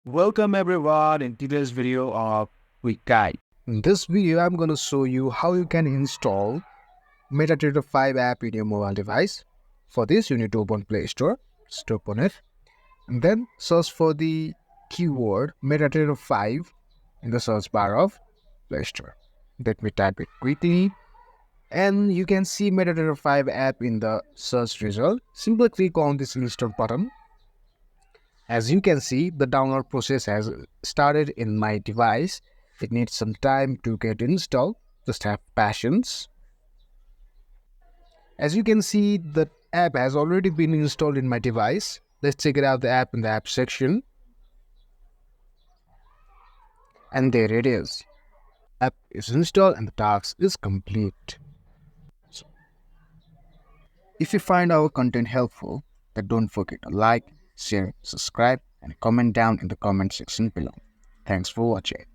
Welcome everyone in today's video of quick guide. In this video, I'm going to show you how you can install MetaTrader 5 app in your mobile device. For this, you need to open Play Store, just open it, and then search for the keyword MetaTrader 5 in the search bar of Play Store. Let me type it quickly, and you can see MetaTrader 5 app in the search result. Simply click on this install button. As you can see, the download process has started in my device. It needs some time to get installed. Just have patience. As you can see, the app has already been installed in my device. Let's check it out the app in the app section. And there it is. App is installed and the task is complete. So, if you find our content helpful, then don't forget to like, share, subscribe, and comment down in the comment section below. Thanks for watching.